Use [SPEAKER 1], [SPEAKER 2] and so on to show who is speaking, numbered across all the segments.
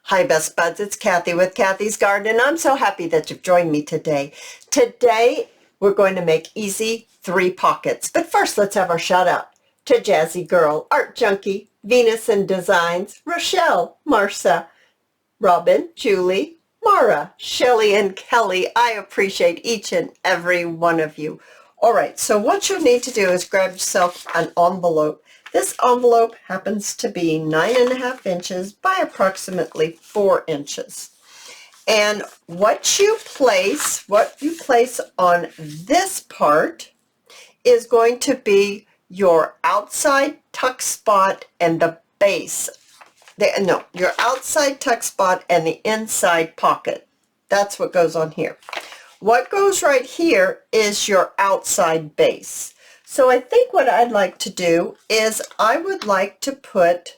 [SPEAKER 1] Hi Best Buds, it's Cathy with Cathy's Garden, and I'm so happy that you've joined me today. Today we're going to make easy 3 pockets, but first let's have our shout out to Jazzy Girl, Art Junkie, Venus and Designs, Rochelle, Marcia, Robin, Julie, Mara, Shelly, and Kelly. I appreciate each and every one of you. All right, so what you'll need to do is grab yourself an envelope. This envelope happens to be 9.5 inches by approximately 4 inches. And what you place on this part is going to be your outside tuck spot and the base. Your outside tuck spot and the inside pocket. That's what goes on here. What goes right here is your outside base. So I think what I'd like to do is I would like to put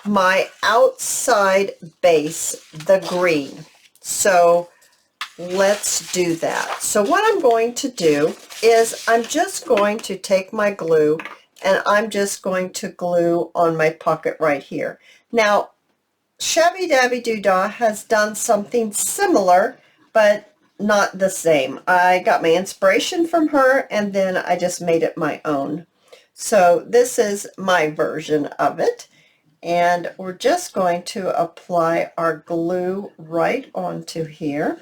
[SPEAKER 1] my outside base, the green. So let's do that. So what I'm going to do is I'm just going to take my glue and I'm just going to glue on my pocket right here. Now, Shabby Dabby Doodah has done something similar, but not the same. I got my inspiration from her and then I just made it my own. So this is my version of it, and we're just going to apply our glue right onto here,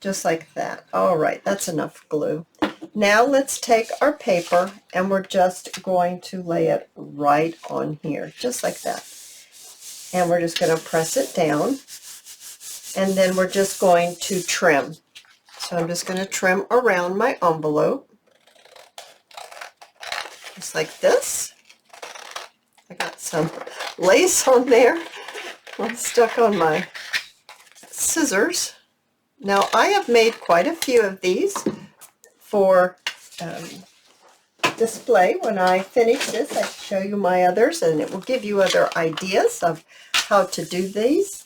[SPEAKER 1] just like that. All right, that's enough glue. Now let's take our paper and we're just going to lay it right on here, just like that. And we're just going to press it down, and then we're just going to trim. So I'm just going to trim around my envelope, just like this. I got some lace on there. I'm stuck on my scissors. Now I have made quite a few of these for display. When I finish this, I can show you my others, and it will give you other ideas of how to do these.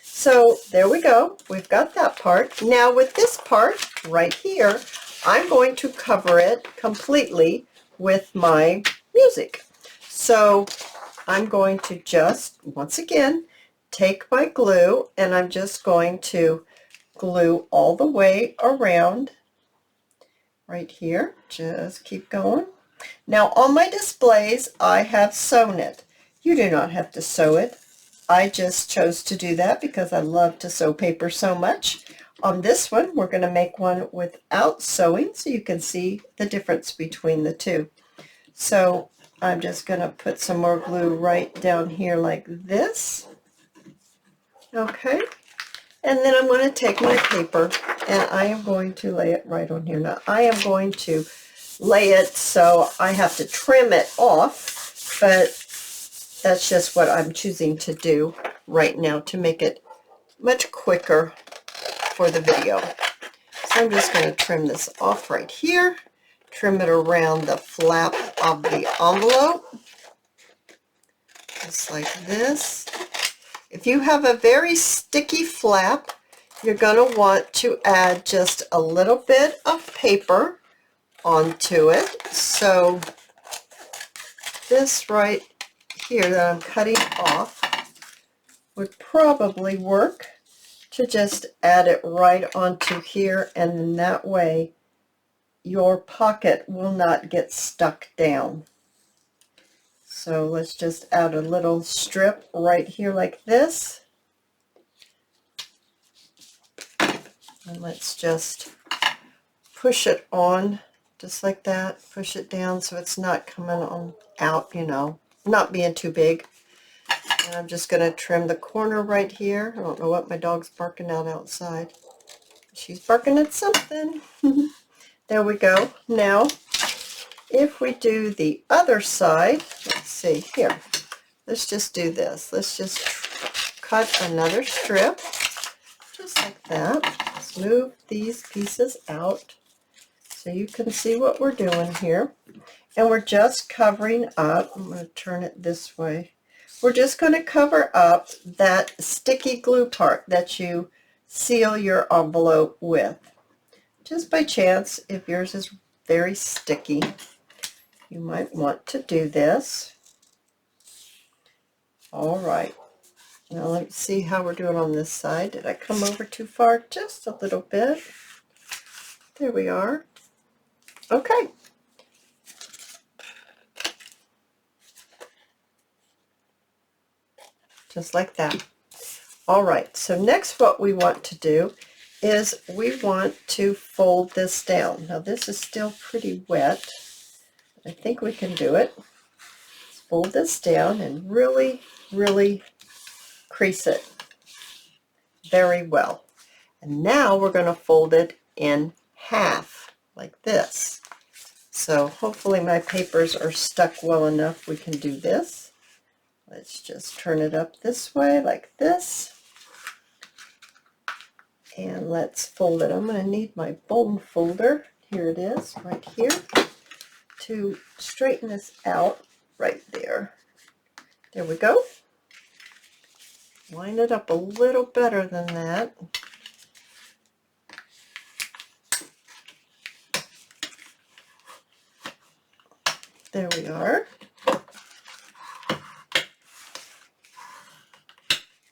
[SPEAKER 1] So there we go. We've got that part. Now with this part right here, I'm going to cover it completely with my music. So I'm going to just, once again, take my glue and I'm just going to glue all the way around right here. Just keep going. Now on my displays, I have sewn it. You do not have to sew it. I just chose to do that because I love to sew paper so much. On this one, we're going to make one without sewing so you can see the difference between the two. So I'm just going to put some more glue right down here like this. Okay. And then I'm going to take my paper and I am going to lay it right on here. Now I am going to lay it so I have to trim it off, but that's just what I'm choosing to do right now to make it much quicker for the video. So I'm just going to trim this off right here, trim it around the flap of the envelope, just like this. If you have a very sticky flap, you're going to want to add just a little bit of paper onto it. So this right here that I'm cutting off would probably work, to just add it right onto here, and then that way your pocket will not get stuck down. So let's just add a little strip right here like this, and let's just push it on just like that. Push it down so it's not coming on out, you know, not being too big. And I'm just going to trim the corner right here. I don't know what my dog's barking out outside. She's barking at something. There we go. Now, if we do the other side, let's see here. Let's just do this. Let's just cut another strip, just like that. Let's move these pieces out so you can see what we're doing here. And we're just covering up. I'm going to turn it this way. We're just going to cover up that sticky glue part that you seal your envelope with. Just by chance, if yours is very sticky, you might want to do this. All right. Now let's see how we're doing on this side. Did I come over too far? Just a little bit. There we are. Okay. Just like that. All right, so next what we want to do is we want to fold this down. Now this is still pretty wet. I think we can do it. Let's fold this down and really, really crease it very well. And now we're going to fold it in half like this. So hopefully my papers are stuck well enough we can do this. Let's just turn it up this way like this. And let's fold it. I'm going to need my bone folder. Here it is, right here, to straighten this out right there. There we go. Line it up a little better than that. There we are.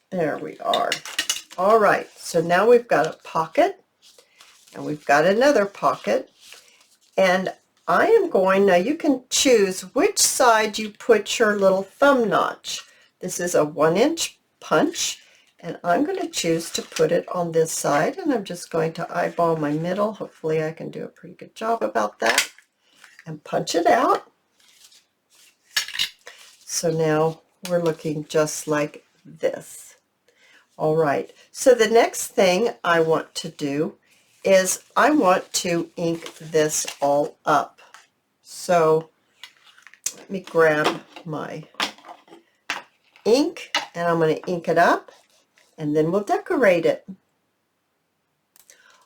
[SPEAKER 1] There we are. All right, so now we've got a pocket, and we've got another pocket, and I am going, now you can choose which side you put your little thumb notch. This is a 1-inch punch, and I'm going to choose to put it on this side, and I'm just going to eyeball my middle. Hopefully I can do a pretty good job about that, and punch it out. So now we're looking just like this. All right, so the next thing I want to do is I want to ink this all up. So let me grab my ink, and I'm going to ink it up, and then we'll decorate it.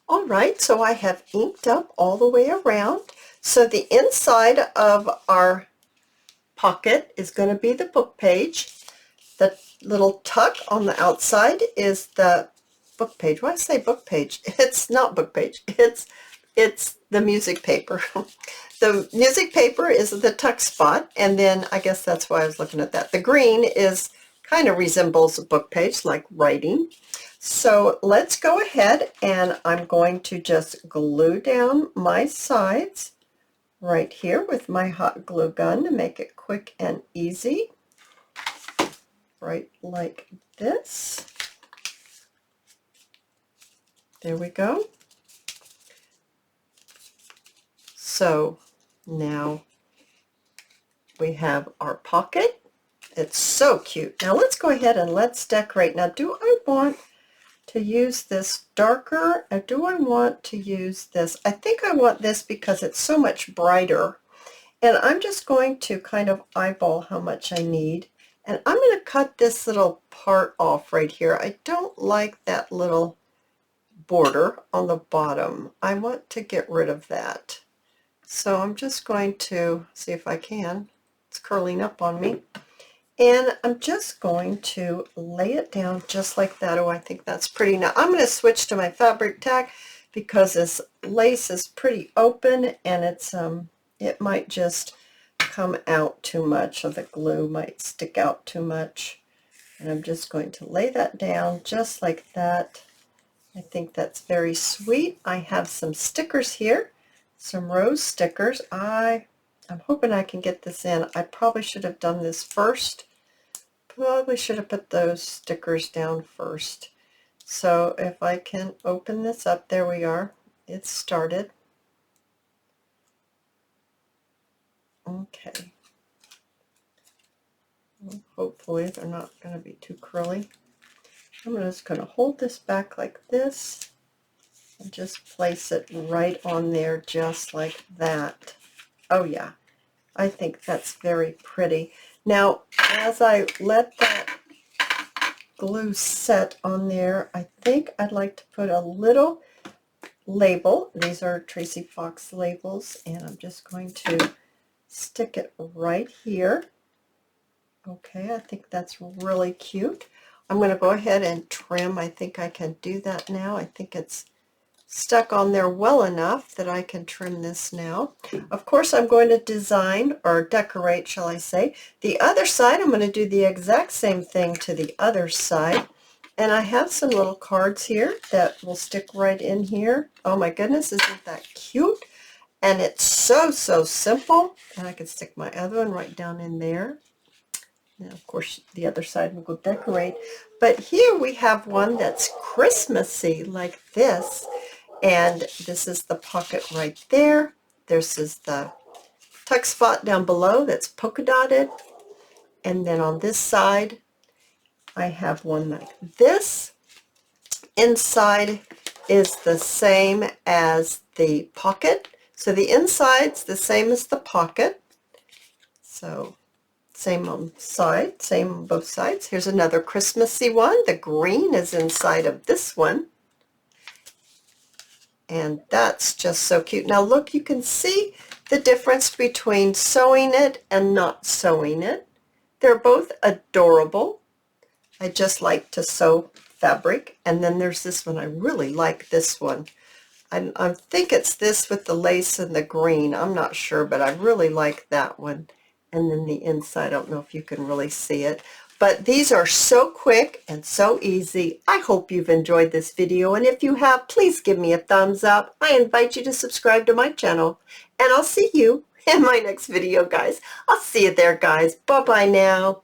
[SPEAKER 1] All right, so I have inked up all the way around. So the inside of our pocket is going to be the book page. The little tuck on the outside is the book page. Why do I say book page? It's not book page. It's the music paper. The music paper is the tuck spot, and then I guess that's why I was looking at that. The green is kind of resembles a book page, like writing. So let's go ahead, and I'm going to just glue down my sides right here with my hot glue gun to make it quick and easy. Right like this. There we go. So now we have our pocket. It's so cute. Now let's go ahead and let's decorate. Now, do I want to use this darker, or do I want to use this? I think I want this because it's so much brighter. And I'm just going to kind of eyeball how much I need. And I'm going to cut this little part off right here. I don't like that little border on the bottom. I want to get rid of that. So I'm just going to see if I can. It's curling up on me. And I'm just going to lay it down just like that. Oh, I think that's pretty. Now I'm going to switch to my fabric tag because this lace is pretty open, and it's it might just come out too much, or the glue might stick out too much. And I'm just going to lay that down just like that. I think that's very sweet. I have some stickers here, some rose stickers. I'm hoping I can get this in. I probably should have done this first. Probably should have put those stickers down first. So if I can open this up, there we are. It's started. Okay. Hopefully they're not going to be too curly. I'm just going to hold this back like this and just place it right on there just like that. Oh yeah, I think that's very pretty. Now, as I let that glue set on there, I think I'd like to put a little label. These are Tracy Fox labels, and I'm just going to stick it right here. Okay, I think that's really cute. I'm going to go ahead and trim. I think I can do that now. I think it's stuck on there well enough that I can trim this now. Of course, I'm going to design, or decorate, shall I say. The other side, I'm going to do the exact same thing to the other side. And I have some little cards here that will stick right in here. Oh my goodness, isn't that cute? And it's so simple. And I can stick my other one right down in there. Now, of course, the other side will go decorate. But here we have one that's Christmassy, like this. And this is the pocket right there. This is the tuck spot down below that's polka dotted. And then on this side, I have one like this. Inside is the same as the pocket. So the inside's the same as the pocket. So same on side, same on both sides. Here's another Christmassy one. The green is inside of this one. And that's just so cute. Now look, you can see the difference between sewing it and not sewing it. They're both adorable. I just like to sew fabric. And then there's this one. I really like this one. I think it's this with the lace and the green. I'm not sure, but I really like that one. And then the inside, I don't know if you can really see it. But these are so quick and so easy. I hope you've enjoyed this video, and if you have, please give me a thumbs up. I invite you to subscribe to my channel, and I'll see you in my next video, guys. I'll see you there, guys. Bye-bye now.